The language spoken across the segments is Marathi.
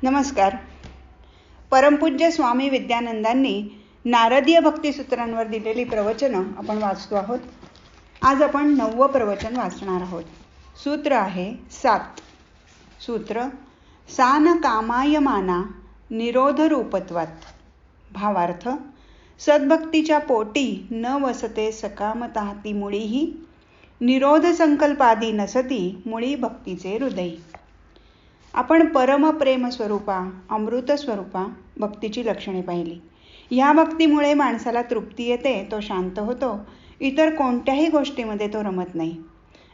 नमस्कार. परमपूज्य स्वामी विद्यानंदांनी नारदीय भक्तिसूत्रांवर दिलेली प्रवचनं आपण वाचतो आहोत. आज आपण 9वं प्रवचन वाचणार आहोत. सूत्र आहे 7. सूत्र सान कामायमाना निरोध रूपत्वात. भावार्थ सद्भक्तीच्या पोटी न वसते सकामताती मुळीही, निरोध संकल्पादी नसती मुळी भक्तीचे हृदयी. आपण परमप्रेम स्वरूपा, अमृत स्वरूपा भक्तीची लक्षणे पाहिली. ह्या भक्तीमुळे माणसाला तृप्ती येते, तो शांत होतो, इतर कोणत्याही गोष्टीमध्ये तो रमत नाही.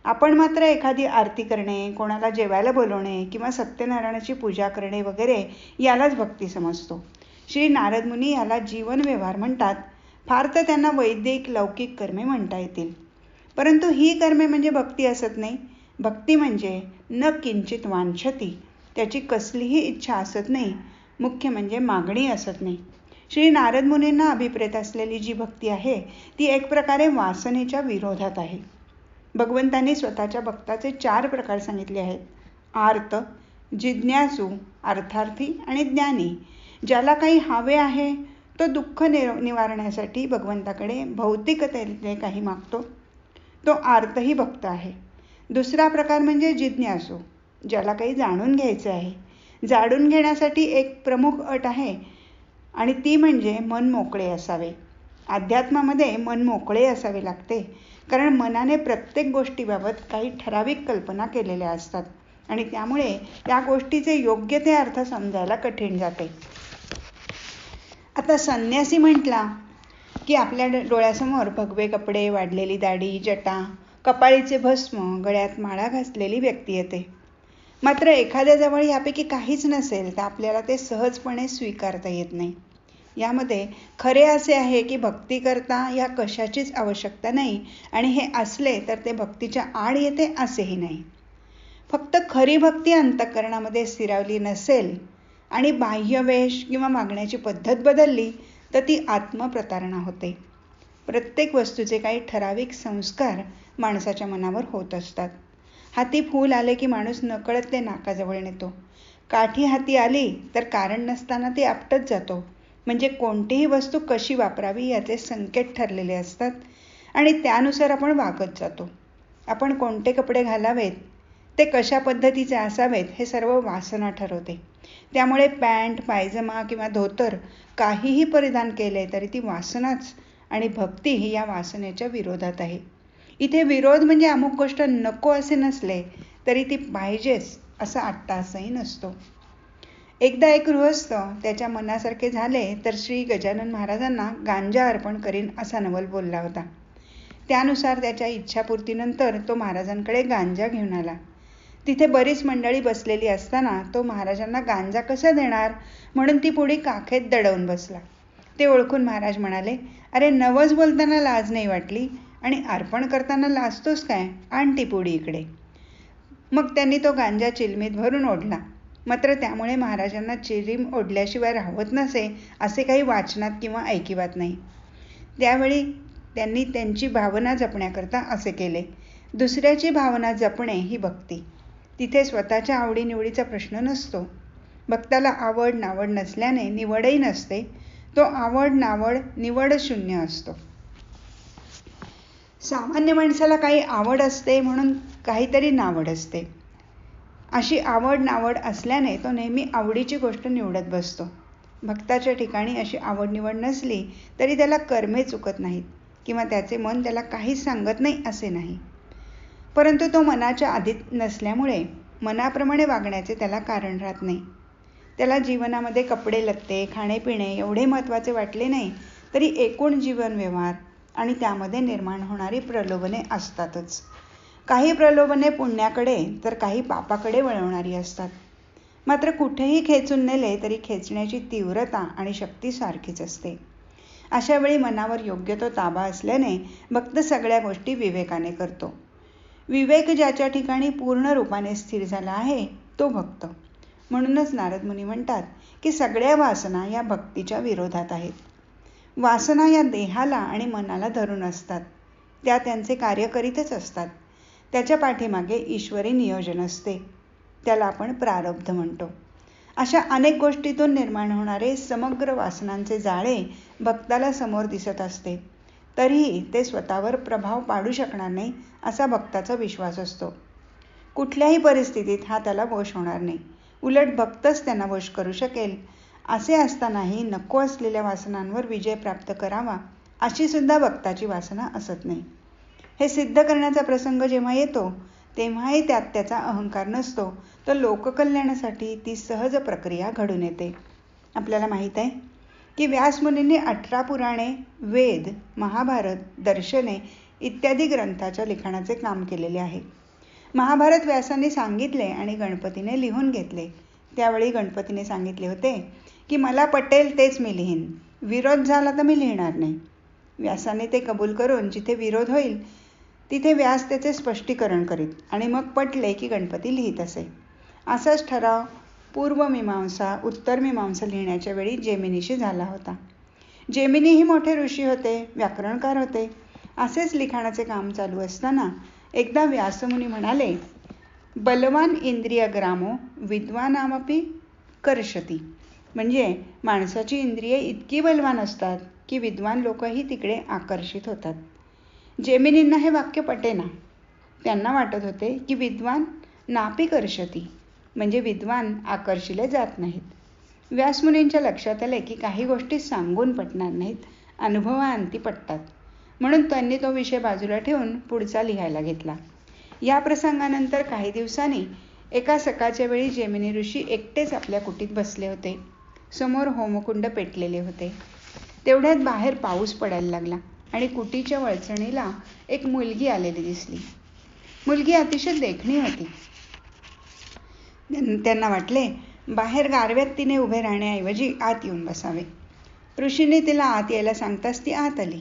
आपण मात्र एखादी आरती करणे, कोणाला जेवायला बोलवणे किंवा सत्यनारायणाची पूजा करणे वगैरे यालाच भक्ती समजतो. श्री नारद मुनी याला जीवन व्यवहार म्हणतात. फार तर त्यांना वैदिक लौकिक कर्मे म्हणता येतील. परंतु ही कर्मे म्हणजे भक्ती असत नाही. भक्ती म्हणजे न किंचित वांछती, त्याची कसलीही इच्छा असत नाही. मुख्य म्हणजे मागणी असत नाही. श्री नारद मुनींना अभिप्रेत असलेली जी भक्ती आहे ती एक प्रकारे वासनेच्या विरोधात आहे. भगवंतांनी स्वतःच्या भक्ताचे 4 प्रकार सांगितले आहेत. आर्त, जिज्ञासू, अर्थार्थी आणि ज्ञानी. ज्याला काही हवे आहे तो दुःख निवारण्यासाठी भगवंताकडे भौतिकतेने काही मागतो, तो आर्तही भक्त आहे. दुसरा प्रकार म्हणजे जिज्ञासू, ज्याला काही जाणून घ्यायचे आहे. जाणून घेण्यासाठी एक प्रमुख अट आहे आणि ती म्हणजे मन मोकळे असावे. अध्यात्मामध्ये मन मोकळे असावे लागते, कारण मनाने प्रत्येक गोष्टीबाबत काही ठराविक कल्पना केलेल्या असतात आणि त्यामुळे त्या गोष्टीचे योग्य ते अर्थ समजायला कठीण जाते. आता संन्यासी म्हटला की आपल्या डोळ्यासमोर भगवे कपडे, वाढलेली दाढी, जटा, कपाळीचे भस्म, गळ्यात माळा घातलेली व्यक्ती येते. मात्र एखाद्याजवळ यापैकी काहीच नसेल तर आपल्याला ते सहजपणे स्वीकारता येत नाही. यामध्ये खरे असे आहे की भक्ती करता या कशाचीच आवश्यकता नाही आणि हे असले तर ते भक्तीच्या आड येते असेही नाही. फक्त खरी भक्ती अंतःकरणामध्ये स्थिरावली नसेल आणि बाह्यवेश किंवा मागण्याची पद्धत बदलली तर ती आत्मप्रतारणा होते. प्रत्येक वस्तूचे काही ठराविक संस्कार माणसाच्या मनावर होत असतात. हाती फूल आले की माणूस नकळत ते नाकाजवळ नेतो. काठी हाती आली तर कारण नसताना ती आपटत जातो. म्हणजे कोणतीही वस्तू कशी वापरावी याचे संकेत ठरलेले असतात आणि त्यानुसार आपण वागत जातो. आपण कोणते कपडे घालावेत, ते कशा पद्धतीचे असावेत हे सर्व वासना ठरवते. त्यामुळे पॅन्ट, पायजमा किंवा धोतर काहीही परिधान केले तरी ती वासनाच आणि भक्ती ही या वासनेच्या विरोधात आहे. इथे विरोध म्हणजे अमुक गोष्ट नको असे नसले तरी ती पाहिजेच असा अट्टासही नसतो. एकदा एक गृहस्थ त्याच्या मनासारखे झाले तर श्री गजानन महाराजांना गांजा अर्पण करीन असा नवल बोलला होता. त्यानुसार त्याच्या इच्छापूर्तीनंतर तो महाराजांकडे गांजा घेऊन आला. तिथे बरीच मंडळी बसलेली असताना तो महाराजांना गांजा कसा देणार म्हणून ती पुडी काखेत दडवून बसला. ते ओळखून महाराज म्हणाले, अरे नवस बोलताना लाज नाही वाटली आणि अर्पण करताना लाजतोस काय? आण ती पुडी इकडे. मग त्यांनी तो गांजा चिलमीत भरून ओढला. मात्र त्यामुळे महाराजांना चिलीम ओढल्याशिवाय राहत नसे असे काही वाचनात किंवा ऐकिवात नाही. त्यावेळी त्यांनी त्यांची भावना जपण्याकरता असे केले. दुसऱ्याची भावना जपणे ही भक्ती. तिथे स्वतःच्या आवडीनिवडीचा प्रश्न नसतो. भक्ताला आवड नावड नसल्याने निवडही नसते. तो आवड नावड निवड शून्य असतो. सामान्य माणसाला काही आवड असते म्हणून काहीतरी नावड असते. अशी आवड नावड असल्याने तो नेहमी आवडीची गोष्ट निवडत बसतो. भक्ताच्या ठिकाणी अशी आवड निवड नसली तरी त्याला कर्मे चुकत नाहीत किंवा त्याचे मन त्याला काहीच सांगत नाही असे नाही. परंतु तो मनाच्या अधीन नसल्यामुळे मनाप्रमाणे वागण्याचे त्याला कारण राहत नाही. त्याला जीवनामध्ये कपडे लत्ते, खाणेपिणे एवढे महत्त्वाचे वाटले नाही तरी एकूण जीवन व्यवहार आणि त्यामध्ये निर्माण होणारी प्रलोभने असतातच. काही प्रलोभने पुण्याकडे तर काही पापाकडे वळवणारी असतात. मात्र कुठेही खेचून नेले तरी खेचण्याची तीव्रता आणि शक्ती सारखीच असते. अशा वेळी मनावर योग्य तो ताबा असल्याने भक्त सगळ्या गोष्टी विवेकाने करतो. विवेक ज्याच्या ठिकाणी पूर्ण रूपाने स्थिर झाला आहे तो भक्त. म्हणूनच नारद मुनी म्हणतात की सगळ्या वासना या भक्तीच्या विरोधात आहेत. वासना या देहाला आणि मनाला धरून असतात. त्या त्यांचे कार्य करीतच असतात. त्याच्या पाठीमागे ईश्वरी नियोजन असते. त्याला आपण प्रारब्ध म्हणतो. अशा अनेक गोष्टीतून निर्माण होणारे समग्र वासनांचे जाळे भक्ताला समोर दिसत असते. तरीही ते स्वतःवर प्रभाव पाडू शकणार नाही असा भक्ताचा विश्वास असतो. कुठल्याही परिस्थितीत हा त्याला वश होणार नाही. उलट भक्तच त्यांना वश करू शकेल. असे असतानाही नको असलेल्या वासनांवर विजय प्राप्त करावा अशी सुद्धा भक्ताची वासना असत नाही. हे सिद्ध करण्याचा प्रसंग जेव्हा येतो तेव्हाही त्यात त्याचा अहंकार नसतो, तर लोककल्याणासाठी ती सहज प्रक्रिया घडून येते. आपल्याला माहीत आहे की व्यासमुनींनी 18 पुराणे, वेद, महाभारत, दर्शने इत्यादी ग्रंथाच्या लिखाणाचे काम केलेले आहे. महाभारत व्यासांनी सांगितले आणि गणपतीने लिहून घेतले. त्यावेळी गणपतीने सांगितले होते की मला पटेल तेच मी लिहीन, विरोध झाला तर मी लिहिणार नाही. व्यासाने ते कबूल करून जिथे विरोध होईल तिथे व्यास त्याचे स्पष्टीकरण करीत आणि मग पटले की गणपती लिहित असे. असाच ठराव पूर्वमीमांसा उत्तरमीमांसा लिहिण्याच्या वेळी जेमिनीशी झाला होता. जेमिनीही मोठे ऋषी होते, व्याकरणकार होते. असेच लिखाणाचे काम चालू असताना एकदा व्यासमुनी म्हणाले, बलवान इंद्रिय ग्रामो विद्वानामपि कर्षती. म्हणजे माणसाची इंद्रिये इतकी बलवान असतात की विद्वान लोकही तिकडे आकर्षित होतात. जेमिनींना हे वाक्य पटेना. त्यांना वाटत होते की विद्वान नापी कर्षती, म्हणजे विद्वान आकर्षिले जात नाहीत. व्यासमुनींच्या लक्षात आले की काही गोष्टी सांगून पटणार नाहीत, अनुभवाअंती पटतात. म्हणून त्यांनी तो विषय बाजूला ठेवून पुढचा लिहायला घेतला. या प्रसंगानंतर काही दिवसांनी एका सकाळच्या वेळी जेमिनी ऋषी एकटेच आपल्या कुटीत बसले होते. समोर होमकुंड पेटलेले होते. तेवढ्यात बाहेर पाऊस पडायला लागला आणि कुटीच्या वळचणीला एक मुलगी आलेली दिसली. मुलगी अतिशय देखणी होती. त्यांना वाटले बाहेर गारव्यात तिने उभे राहण्याऐवजी आत येऊन बसावे. ऋषींनी तिला आत यायला सांगताच ती आत आली.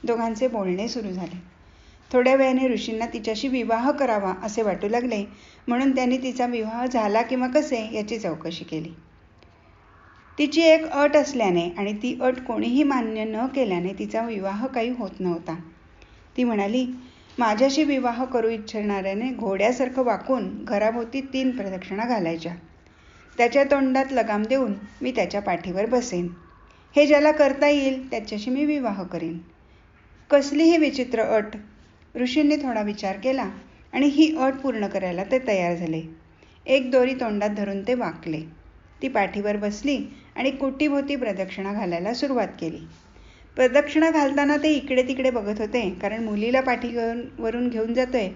दोघांचे बोलणे सुरू झाले. थोड्या वेळाने ऋषींना तिच्याशी विवाह करावा असे वाटू लागले, म्हणून त्यांनी तिचा विवाह झाला किंवा कसे याची चौकशी केली. तिची एक अट असल्याने आणि ती अट कोणीही मान्य न केल्याने तिचा विवाह काही होत नव्हता. ती म्हणाली, माझ्याशी विवाह करू इच्छिणाऱ्याने घोड्यासारखं वाकून घराभोवती 3 प्रदक्षिणा घालायच्या. त्याच्या तोंडात लगाम देऊन मी त्याच्या पाठीवर बसेन. हे ज्याला करता येईल त्याच्याशी मी विवाह करीन. कसली ही विचित्र अट. ऋषींनी थोडा विचार केला आणि ही अट पूर्ण करायला ते तयार झाले. एक दोरी तोंडात धरून ते वाकले. ती पाठीवर बसली आणि कुटीभोवती प्रदक्षिणा घालायला सुरुवात केली. प्रदक्षिणा घालताना ते इकडे तिकडे बघत होते, कारण मुलीला पाठीवरून घेऊन जातोय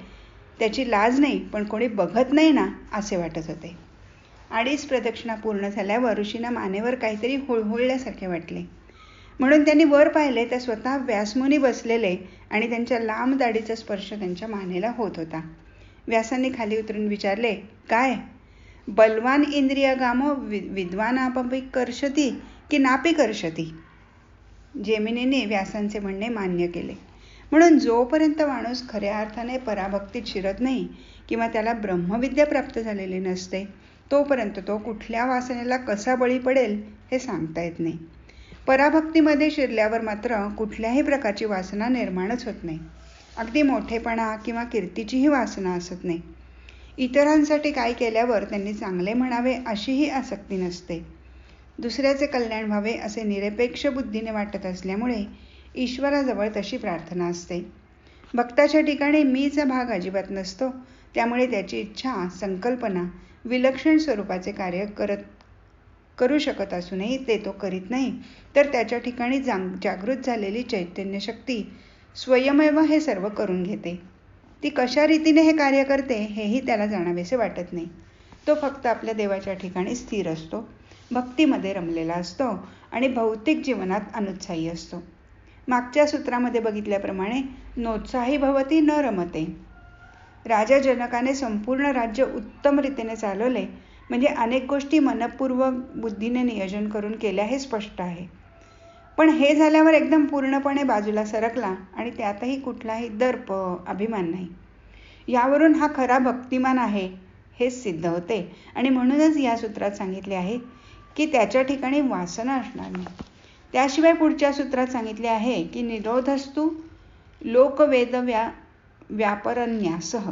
त्याची लाज नाही, पण कोणी बघत नाही ना असे वाटत होते. 2.5 प्रदक्षिणा पूर्ण झाल्यावर ऋषींना मानेवर काहीतरी हुळहुळल्यासारखे वाटले. म्हणून त्यांनी वर पाहिले तर स्वतः व्यासमुनी बसलेले आणि त्यांच्या लांब दाढीचा स्पर्श त्यांच्या मानेला होत होता. व्यासांनी खाली उतरून विचारले, काय? बलवान इंद्रिय गामो विद्वानापि कर्षती की नापी कर्षती? जेमिनीने व्यासांचे म्हणणे मान्य केले. म्हणून जोपर्यंत माणूस खऱ्या अर्थाने पराभक्तीत शिरत नाही किंवा त्याला ब्रह्मविद्या प्राप्त झालेली नसते, तोपर्यंत तो कुठल्या वासनेला कसा बळी पडेल हे सांगता येत नाही. पराभक्तीमध्ये शिरल्यावर मात्र कुठल्याही प्रकारची वासना निर्माणच होत नाही. अगदी मोठेपणा किंवा कीर्तीचीही वासना असत नाही. इतरांसाठी काय केल्यावर त्यांनी चांगले म्हणावे अशीही आसक्ती नसते. दुसऱ्याचे कल्याण व्हावे असे निरपेक्ष बुद्धीने वाटत असल्यामुळे ईश्वराजवळ तशी प्रार्थना असते. भक्ताच्या ठिकाणी मीचा भाग अजिबात नसतो. त्यामुळे त्याची इच्छा, संकल्पना विलक्षण स्वरूपाचे कार्य करू शकत असूनही ते तो करीत नाही, तर त्याच्या ठिकाणी जागृत झालेली चैतन्य शक्ती स्वयमेव हे सर्व करून घेते. ती कशा रीतीने हे कार्य करते हेही त्याला जाणावेसे वाटत नाही. तो फक्त आपल्या देवाच्या ठिकाणी स्थिर असतो, भक्तीमध्ये रमलेला असतो आणि भौतिक जीवनात अनुत्साही असतो. मागच्या सूत्रामध्ये बघितल्याप्रमाणे नोत्साही भवती न रमते. राजा जनकाने संपूर्ण राज्य उत्तम रीतीने चालवले, म्हणजे अनेक गोष्टी मनपूर्वक बुद्धीने नियोजन करून केल्या हे स्पष्ट आहे. पण हे झाल्यावर एकदम पूर्णपणे बाजूला सरकला आणि त्यातही कुठलाही दर्प, अभिमान नाही. यावरून हा खरा भक्तिमान आहे हेच सिद्ध होते आणि म्हणूनच या सूत्रात सांगितले आहे की त्याच्या ठिकाणी वासना असणार नाही. त्याशिवाय पुढच्या सूत्रात सांगितले आहे की निरोधस्तु लोकवेद व्यापरन्यासह.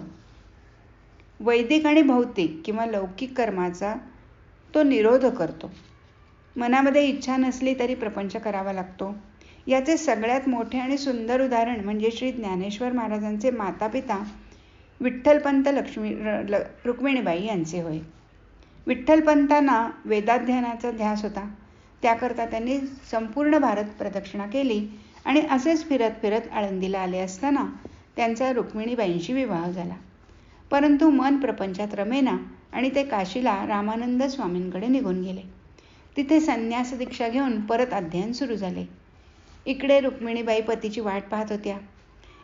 वैदिक आणि भौतिक किंवा लौकिक कर्माचा तो निरोध करतो. मनामध्ये इच्छा नसली तरी प्रपंच करावा लागतो. याचे सगळ्यात मोठे आणि सुंदर उदाहरण म्हणजे श्री ज्ञानेश्वर महाराजांचे मातापिता विठ्ठलपंत रुक्मिणीबाई यांचे होय. विठ्ठलपंतांना वेदाध्ययनाचा ध्यास होता. त्याकरता त्यांनी संपूर्ण भारत प्रदक्षिणा केली आणि असेच फिरत फिरत आळंदीला आले असताना त्यांचा रुक्मिणीबाईंशी विवाह झाला. परंतु मन प्रपंचात रमेना आणि ते काशीला रामानंद स्वामींकडे निघून गेले. तिथे संन्यास दीक्षा घेऊन परत अध्ययन सुरू झाले. इकडे रुक्मिणीबाई पतीची वाट पाहत होत्या.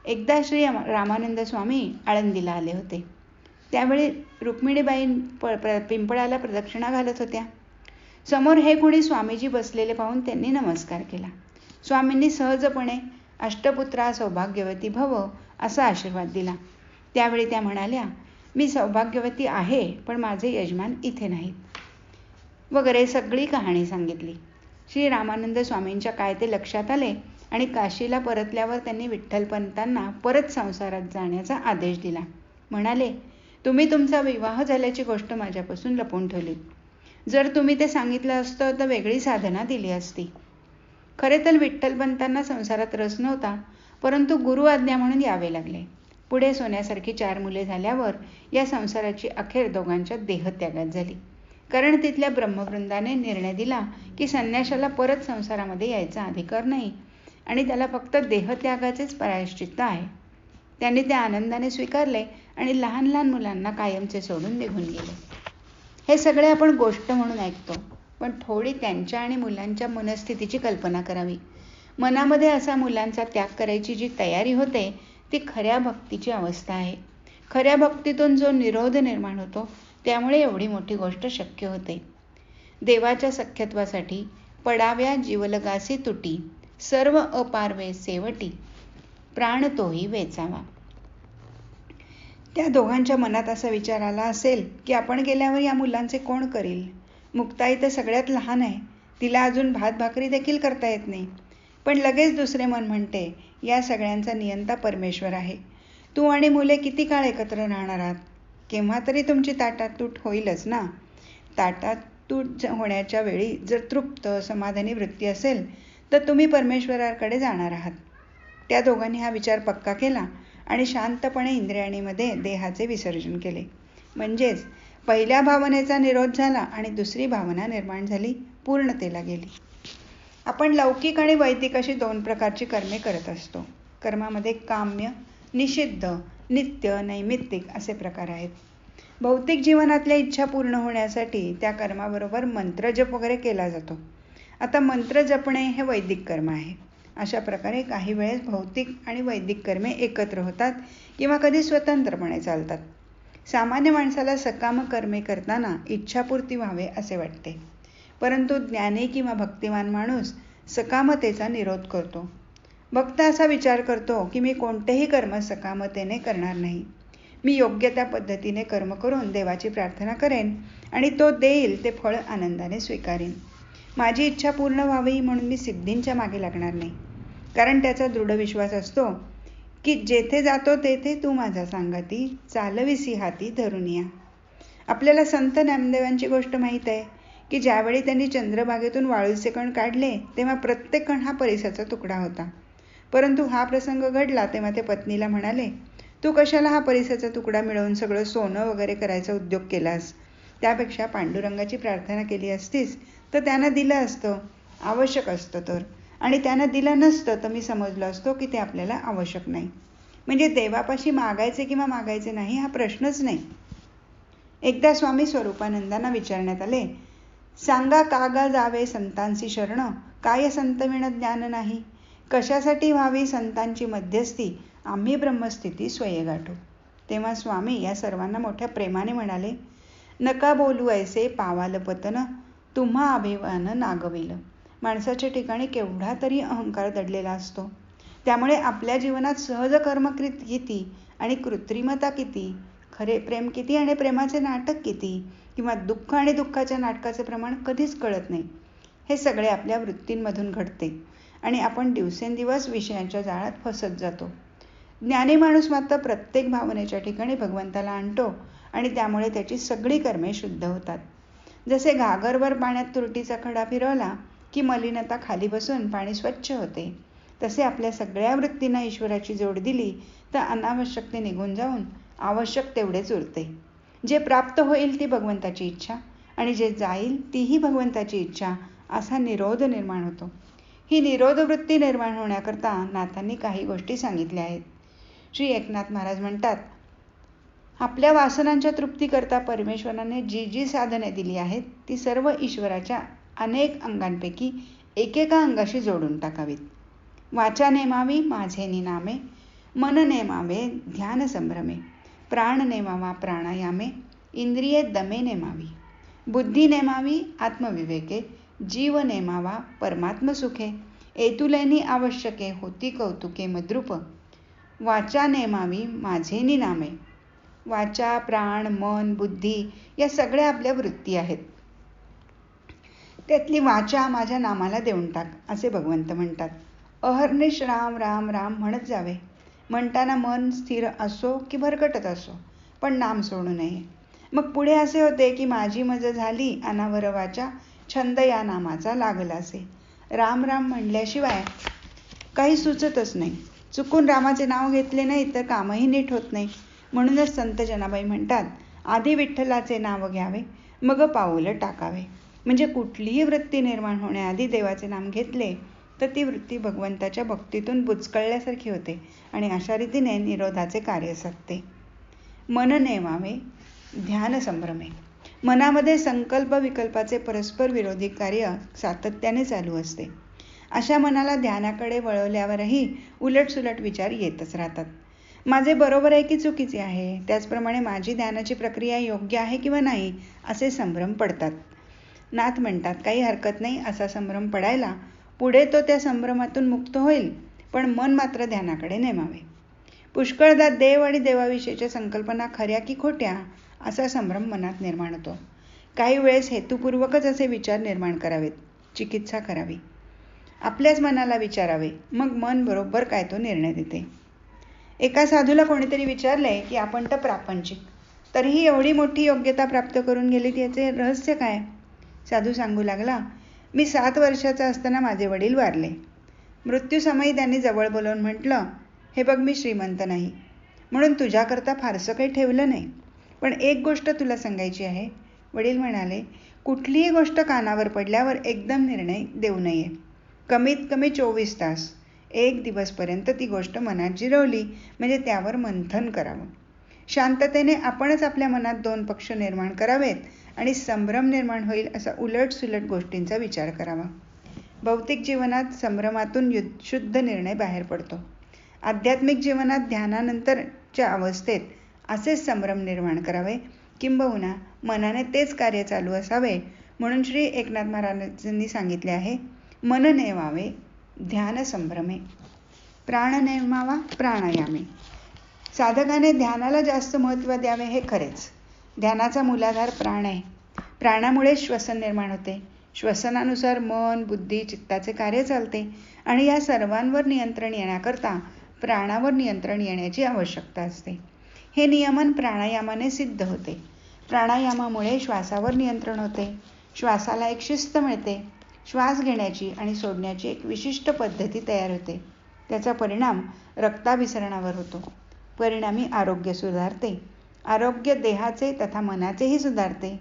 एकदा श्री रामानंद स्वामी आळंदीला आले होते. त्यावेळी रुक्मिणीबाई पिंपळाला प्रदक्षिणा घालत होत्या. समोर हे कुणी स्वामीजी बसलेले पाहून त्यांनी नमस्कार केला. स्वामींनी सहजपणे अष्टपुत्रा सौभाग्यवती भव असा आशीर्वाद दिला. त्यावेळी त्या म्हणाल्या, मी सौभाग्यवती आहे, पण माझे यजमान इथे नाहीत वगैरे सगळी कहाणी सांगितली. श्री रामानंद स्वामींच्या काय ते लक्षात आले आणि काशीला परतल्यावर त्यांनी विठ्ठलपंतांना परत संसारात जाण्याचा आदेश दिला. म्हणाले, तुम्ही तुमचा विवाह झाल्याची गोष्ट माझ्यापासून लपवून ठेवली. जर तुम्ही ते सांगितलं असतं तर वेगळी साधना दिली असती. खरे तर विठ्ठलपंतांना संसारात रस नव्हता, परंतु गुरु आज्ञा म्हणून यावे लागले. पुढे सोन्यासारखी 4 मुले झाल्यावर या संसाराची अखेर दोघांच्या देहत्यागात झाली. कारण तिथल्या ब्रह्मवृंदाने निर्णय दिला की संन्याशाला परत संसारामध्ये यायचा अधिकार नाही आणि त्याला फक्त देहत्यागाचेच प्रायश्चित्त आहे. त्यांनी ते आनंदाने स्वीकारले आणि लहान लहान मुलांना कायमचे सोडून निघून गेले. हे सगळे आपण गोष्ट म्हणून ऐकतो, पण थोडी त्यांच्या आणि मुलांच्या मनस्थितीची कल्पना करावी. मनामध्ये असा मुलांचा त्याग करायची जी तयारी होते ती खऱ्या भक्तीची अवस्था आहे. खऱ्या भक्तीतून जो निरोध निर्माण होतो त्यामुळे एवढी मोठी गोष्ट शक्य होते. देवाच्या सख्यत्वासाठी पडाव्या जीवलगासी तुटी, सर्व अपारवे सेवटी, प्राण तोही वेचावा. त्या दोघांच्या मनात असा विचार आला असेल की आपण गेल्यावर या मुलांचे कोण करील. मुक्ताई तर सगळ्यात लहान आहे, तिला अजून भात भाकरी देखील करता येत नाही. पण लगेच दुसरे मन म्हणते, या सगळ्यांचा नियंता परमेश्वर आहे. तू आणि मुले किती काळ एकत्र राहणार आहात. केव्हा तरी तुमची ताटातूट होईलच ना. ताटातूट होण्याच्या वेळी जर तृप्त समाधानी वृत्ती असेल तर तुम्ही परमेश्वराकडे जाणार आहात. त्या दोघांनी हा विचार पक्का केला आणि शांतपणे इंद्रियाणीमध्ये देहाचे विसर्जन केले. म्हणजेच पहिल्या भावनेचा निरोध झाला आणि दुसरी भावना निर्माण झाली, पूर्णतेला गेली. आपण लौकिक आणि वैदिक अशी 2 प्रकारची कर्मे करत असतो. कर्मामध्ये काम्य, निषिद्ध, नित्य, नैमित्तिक असे प्रकार आहेत. भौतिक जीवनातल्या इच्छा पूर्ण होण्यासाठी त्या कर्माबरोबर मंत्रजप वगैरे केला जातो. आता मंत्र जपणे हे वैदिक कर्म आहे. अशा प्रकारे काही वेळेस भौतिक आणि वैदिक कर्मे एकत्र होतात किंवा कधी स्वतंत्रपणे चालतात. सामान्य माणसाला सकाम कर्मे करताना इच्छापूर्ती व्हावे असे वाटते, परंतु ज्ञानी किंवा भक्तिमान माणूस सकामतेचा निरोध करतो. भक्त असा विचार करतो की मी कोणतेही कर्म सकामतेने करणार नाही. मी योग्य त्या पद्धतीने कर्म करून देवाची प्रार्थना करेन आणि तो देईल ते फळ आनंदाने स्वीकारेन. माझी इच्छा पूर्ण व्हावी म्हणून मी सिद्धींच्या मागे लागणार नाही. कारण त्याचा दृढ विश्वास असतो की जेथे जातो तेथे तू माझा सांगती, चालविसी हाती धरून या. आपल्याला संत नामदेवांची गोष्ट माहीत आहे की ज्यावेळी त्यांनी चंद्रभागेतून वाळूचे कण काढले तेव्हा प्रत्येक कण हा परिसाचा तुकडा होता. परंतु हा प्रसंग घडला तेव्हा ते पत्नीला म्हणाले, तू कशाला हा परिसाचा तुकडा मिळवून सगळं सोनं वगैरे करायचा उद्योग केलास. त्यापेक्षा पांडुरंगाची प्रार्थना केली असतीस तर त्यानं दिलं असतं, आवश्यक असतं तर. आणि त्यानं दिलं नसतं तर मी समजलो असतो की ते आपल्याला आवश्यक नाही. म्हणजे देवापाशी मागायचे किंवा मागायचे नाही हा प्रश्नच नाही. एकदा स्वामी स्वरूपानंदांना विचारण्यात आले, सांगा कागा जावे संतांची शरण, काय संत विण ज्ञान नाही. कशासाठी व्हावी संतांची मध्यस्थी, आम्ही ब्रह्मस्थिती स्वये गाठू. तेव्हा स्वामी या सर्वांना मोठ्या प्रेमाने म्हणाले, नका बोलू ऐसे पावाल पतन, तुम्हा अभिमान नागविल. माणसाच्या ठिकाणी केवढा तरी अहंकार दडलेला असतो. त्यामुळे आपल्या जीवनात सहज कर्म किती आणि कृत्रिमता किती, खरे प्रेम किती आणि प्रेमाचे नाटक किती, किंवा दुःख आणि दुःखाच्या नाटकाचे प्रमाण कधीच कळत नाही. हे सगळे आपल्या वृत्तींमधून घडते आणि आपण दिवसेंदिवस विषयांच्या जाळ्यात फसत जातो. ज्ञानी माणूस मात्र प्रत्येक भावनेच्या ठिकाणी भगवंताला आणतो आणि त्यामुळे त्याची सगळी कर्मे शुद्ध होतात. जसे घागरभर पाण्यात तुरटीचा खडा फिरवला की मलिनता खाली बसून पाणी स्वच्छ होते, तसे आपल्या सगळ्या वृत्तींना ईश्वराची जोड दिली तर अनावश्यक ते निघून जाऊन आवश्यक तेवढेच उरते. जे प्राप्त होईल ती भगवंताची इच्छा आणि जे जाईल तीही भगवंताची इच्छा, असा निरोध निर्माण होतो. ही निरोध वृत्ती निर्माण होण्याकरता नाथांनी काही गोष्टी सांगितल्या आहेत. श्री एकनाथ महाराज म्हणतात, आपल्या वासनांच्या तृप्तीकरता परमेश्वराने जी जी साधने दिली आहेत ती सर्व ईश्वराच्या अनेक अंगांपैकी एकेका अंगाशी जोडून टाकावीत. वाचा नेमावी माझे निनामे, मन नेमावे ध्यान संभ्रमे, प्राण नेमावा प्राणायामे, इंद्रिये दमे नेमावी, बुद्धी नेमावी आत्मविवेके, जीव नेमावा परमात्म सुखे, एतुलैनी आवश्यके होती कौतुके मद्रूप, वाचा नेमावी माझे निनामे. वाचा, प्राण, मन, बुद्धी या सगळ्या आपल्या वृत्ती आहेत. त्यातली वाचा माझ्या नामाला देऊन टाक असे भगवंत म्हणतात. अहर्निश राम राम राम म्हणत जावे. म्हणताना मन स्थिर असो की भरकटत असो, पण नाम सोडू नये. मग पुढे असे होते की माझी मज झाली अनावर वाचा, छंद या नामाचा लागलासे. राम राम म्हणल्याशिवाय काही सुचतच नाही. चुकून रामाचे नाव घेतले नाही तर कामही नीट होत नाही. म्हणूनच संत जनाबाई म्हणतात, आधी विठ्ठलाचे नाव घ्यावे मग पाऊल टाकावे. म्हणजे कुठलीही वृत्ती निर्माण होण्याआधी देवाचे नाम घेतले तर ती वृत्ती भगवंताच्या भक्तीतून बुचकळल्यासारखी होते आणि अशा रीतीने निरोधाचे कार्य साधते. मन नेमावे ध्यान संभ्रमे. मनामध्ये संकल्प विकल्पाचे परस्पर विरोधी कार्य सातत्याने चालू असते. अशा मनाला ध्यानाकडे वळवल्यावरही उलटसुलट विचार येतच राहतात. माझे बरोबर आहे की चुकीचे आहे, त्याचप्रमाणे माझी ध्यानाची प्रक्रिया योग्य आहे किंवा नाही असे संभ्रम पडतात. नाथ म्हणतात, काही हरकत नाही असा संभ्रम पडायला. पुढे तो त्या संभ्रमातून मुक्त होईल, पण मन मात्र ध्यानाकडे नेमावे. पुष्कळदा देव आणि देवाविषयीच्या संकल्पना खऱ्या की खोट्या असा संभ्रम मनात निर्माण होतो. काही वेळेस हेतुपूर्वकच असे विचार निर्माण करावेत. चिकित्सा करावी. आपल्याच मनाला विचारावे, मग मन बरोबर काय तो निर्णय देते. एका साधूला कोणीतरी विचारले की आपण तर प्रापंचिक, तरीही एवढी मोठी योग्यता प्राप्त करून गेलीत याचे रहस्य काय? साधू सांगू लागला, मी 7 वर्षाचा असताना माझे वडील वारले. मृत्यूसमयी त्यांनी जवळ बोलावून म्हटलं, हे बघ मी श्रीमंत नाही म्हणून तुझ्याकरता फारसं काही ठेवलं नाही, पण एक गोष्ट तुला सांगायची आहे. वडील म्हणाले, कुठलीही गोष्ट कानावर पडल्यावर एकदम निर्णय देऊ नये. कमीत कमी 24 तास 1 दिवसपर्यंत ती गोष्ट मनात जिरवली म्हणजे त्यावर मंथन करावं. शांततेने आपणच आपल्या मनात 2 पक्ष निर्माण करावेत आणि संभ्रम निर्माण होईल असा उलट-सुलट गोष्टींचा विचार करावा. भौतिक जीवनात संभ्रमातून शुद्ध निर्णय बाहेर पडतो. आध्यात्मिक जीवनात ध्यानानंतरच्या अवस्थेत असेच संभ्रम निर्माण करावे, किंबहुना मनाने तेच कार्य चालू असावे. म्हणून श्री एकनाथ महाराजांनी सांगितले आहे, मन नेमावे ध्यान संभ्रमे, प्राण नेमावा प्राणायामे. साधकाने ध्यानाला जास्त महत्त्व द्यावे हे खरेच. ध्यानाचा मूलाधार प्राण आहे. प्राणामुळे श्वसन निर्माण होते. श्वसनानुसार मन, बुद्धी, चित्ताचे कार्य चालते आणि या सर्वांवर नियंत्रण येण्याकरता प्राणावर नियंत्रण येण्याची आवश्यकता असते. हे नियमन प्राणायामाने सिद्ध होते. प्राणायामामुळे श्वासावर नियंत्रण होते. श्वासाला एक शिस्त मिळते. श्वास घेण्याची आणि सोडण्याची एक विशिष्ट पद्धती तयार होते. त्याचा परिणाम रक्ताभिसरणावर होतो. परिणामी आरोग्य सुधारते. आरोग्य देहाचे तथा मनाचेही सुधारते.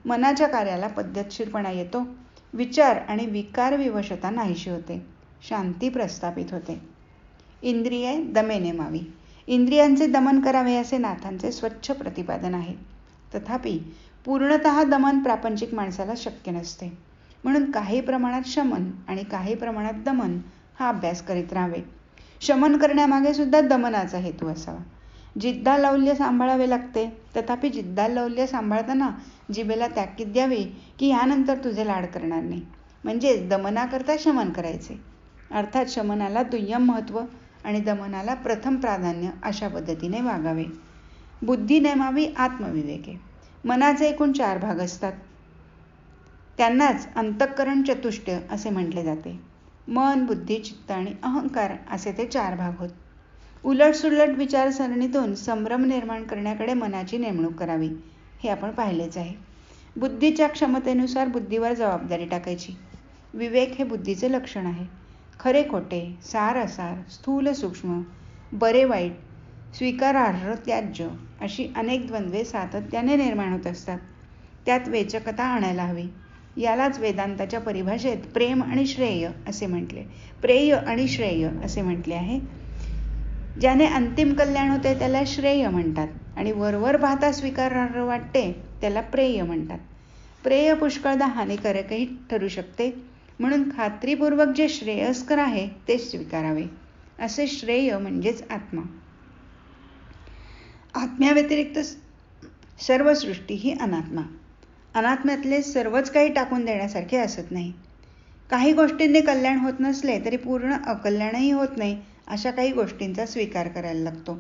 मनाच्या कार्याला पद्धतशीरपणा येतो. विचार आणि विकार विवशता नाहीशी होते. शांती प्रस्थापित होते. इंद्रिये दमे नेमावी. इंद्रियांचे दमन करावे असे नाथांचे स्वच्छ प्रतिपादन आहे. तथापि पूर्णतः दमन प्रापंचिक माणसाला शक्य नसते. म्हणून काही प्रमाणात शमन आणि काही प्रमाणात दमन हा अभ्यास करीत राहावे. शमन करण्यामागे सुद्धा दमनाचा हेतू असावा. जिद्दालौल्य सांभाळावे लागते. तथापि जिद्दालौल्य सांभाळताना जिभेला ताकीद द्यावी की यानंतर तुझे लाड करणार नाही. म्हणजेच दमनाकरता शमन करायचे. अर्थात शमनाला दुय्यम महत्त्व आणि दमनाला प्रथम प्राधान्य अशा पद्धतीने वागावे. बुद्धी नेमावी आत्मविवेके. मनाचे एकूण 4 भाग असतात. त्यांनाच अंतःकरण चतुष्टय असे म्हटले जाते. मन, बुद्धी, चित्त आणि अहंकार असे ते 4 भाग होत. उलटसुलट विचारसरणीतून संभ्रम निर्माण करण्याकडे मनाची नेमणूक करावी हे आपण पाहिलेच आहे. बुद्धीच्या क्षमतेनुसार बुद्धीवर जबाबदारी टाकायची. विवेक हे बुद्धीचे लक्षण आहे. खरे खोटे, सार असार, स्थूल सूक्ष्म, बरे वाईट, स्वीकारार्ह त्याज्य अशी अनेक द्वंद्वे सातत्याने निर्माण होत असतात. त्यात वेचकता आणायला हवी. यालाच वेदांताच्या परिभाषेत प्रेय आणि श्रेय असे म्हटले आहे. ज्याने अंतिम कल्याण होते त्याला श्रेय म्हणतात आणि वरवर पाहता स्वीकारार्ह वाटते त्याला प्रेय म्हणतात. प्रेय पुष्कळदा हानिकारकही ठरू शकते, म्हणून खात्रीपूर्वक जे श्रेयस्कर आहे तेच स्वीकारावे. असे श्रेय म्हणजेच आत्मा. आत्म्याव्यतिरिक्त सर्व सृष्टी ही अनात्मा. अनात्म्यातले सर्वच काही टाकून देण्यासारखे असत नाही. काही गोष्टींनी कल्याण होत नसले तरी पूर्ण अकल्याणही होत नाही अशा काही गोष्टींचा स्वीकार करायला लागतो.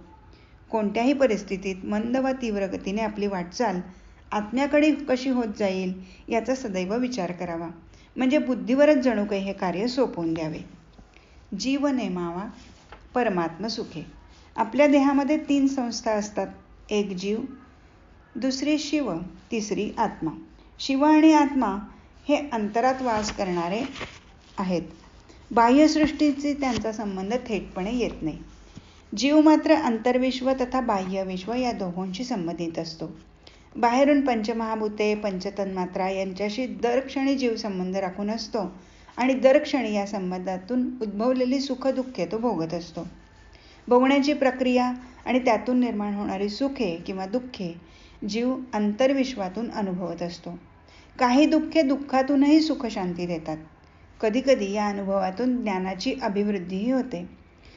कोणत्याही परिस्थितीत मंद व तीव्र गतीने आपली वाटचाल आत्म्याकडे कशी होत जाईल याचा सदैव विचार करावा. म्हणजे बुद्धीवरच जणू काही हे कार्य सोपवून द्यावे. जीव नेमावा परमात्म सुखे. आपल्या देहामध्ये 3 संस्था असतात. एक जीव, दुसरी शिव, तिसरी आत्मा. शिव आणि आत्मा हे अंतरात वास करणारे आहेत. बाह्यसृष्टीची त्यांचा संबंध थेटपणे येत नाही. जीव मात्र अंतर्विश्व तथा बाह्यविश्व या दोहोंशी संबंधित असतो. बाहेरून पंचमहाभूते, पंचतन्मात्रा यांच्याशी दरक्षणी जीव संबंध राखून असतो आणि दरक्षणी या संबंधातून उद्भवलेली सुखदुःखे तो भोगत असतो. भोगण्याची प्रक्रिया आणि त्यातून निर्माण होणारी सुखे किंवा दुःखे जीव अंतर्विश्वातून अनुभवत असतो. काही दुःखे दुःखातूनही सुखशांती देतात. कधीकधी या अनुभवातून ज्ञानाची अभिवृद्धीही होते.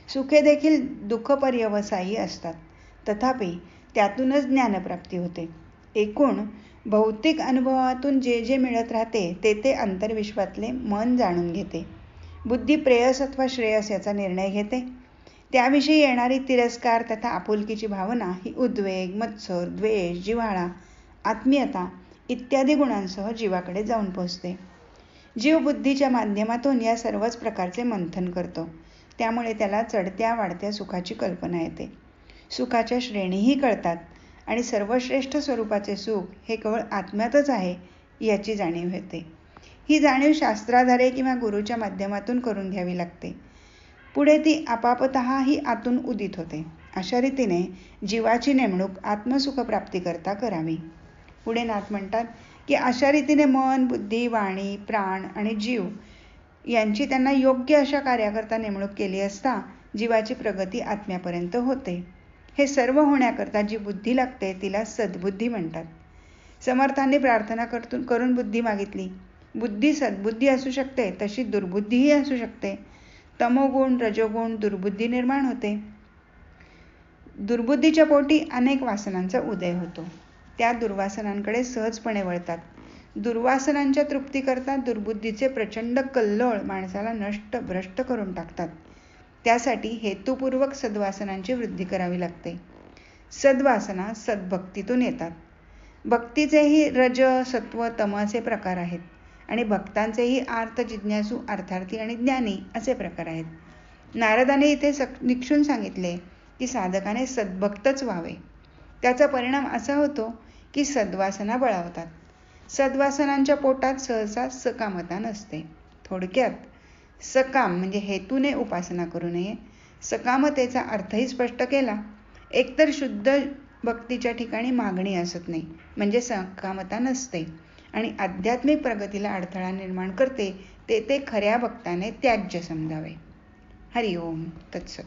सुखे देखील दुःखपर्यवसायी असतात. तथापि त्यातूनच ज्ञानप्राप्ती होते. एकूण भौतिक अनुभवातून जे जे मिळत राहते ते अंतर्विश्वातले मन जाणून घेते. बुद्धी प्रेयस अथवा श्रेयस याचा निर्णय घेते. त्याविषयी येणारी तिरस्कार तथा आपुलकीची भावना ही उद्वेग, मत्सर, द्वेष, जिव्हाळा, आत्मीयता इत्यादी गुणांसह जीवाकडे जाऊन पोहोचते. जीव बुद्धीच्या माध्यमातून या सर्वच प्रकारचे मंथन करतो. त्यामुळे त्याला चढत्या वाढत्या सुखाची कल्पना येते. सुखाच्या श्रेणीही कळतात आणि सर्वश्रेष्ठ स्वरूपाचे सुख हे केवळ आत्म्यातच आहे याची जाणीव होते. ही जाणीव शास्त्राधारे किंवा गुरूच्या माध्यमातून करून घ्यावी लागते. पुढे ती आपापतः ही आतून उदित होते. अशा रीतीने जीवाची नेमणूक आत्मसुखप्राप्तीकरता करावी. पुढे नाथ म्हणतात की अशा रीतीने मन, बुद्धी, वाणी, प्राण आणि जीव यांची त्यांना योग्य अशा कार्याकरता नेमणूक केली असता जीवाची प्रगती आत्म्यापर्यंत होते. हे सर्व होण्याकरता जी बुद्धी लागते तिला सद्बुद्धी म्हणतात. समर्थांनी प्रार्थना करून बुद्धी मागितली. बुद्धी सद्बुद्धी असू शकते, तशी दुर्बुद्धीही असू शकते. तमोगुण, रजोगुण, दुर्बुद्धी निर्माण होते. दुर्बुद्धीच्या पोटी अनेक वासनांचा उदय होतो. त्या दुर्वासनांकडे सहजपणे वळतात. दुर्वासनांच्या तृप्तीकरता दुर्बुद्धीचे प्रचंड कल्लोळ माणसाला भ्रष्ट करून टाकतात. त्यासाठी हेतुपूर्वक सद्वासनांची वृद्धी करावी लागते. सद्वासना सद्भक्तीतून येतात. भक्तीचेही रज, सत्व, तम असे प्रकार आहेत आणि भक्तांचेही आर्त, जिज्ञासू, अर्थार्थी आणि ज्ञानी असे प्रकार आहेत. नारदाने इथे निक्षून सांगितले की साधकाने सद्भक्तच व्हावे. त्याचा परिणाम असा होतो की सद्वासना बळावतात. सद्वासनांच्या पोटात सहसा सकामता नसते. थोडक्यात सकाम म्हणजे हेतूने उपासना करू नये. सकामतेचा अर्थही स्पष्ट केला. एकतर शुद्ध भक्तीच्या ठिकाणी मागणी असत नाही म्हणजे सकामता नसते आणि आध्यात्मिक प्रगतीला अडथळा निर्माण करते ते खऱ्या भक्ताने त्याज्य समजावे. हरिओम तत्सत.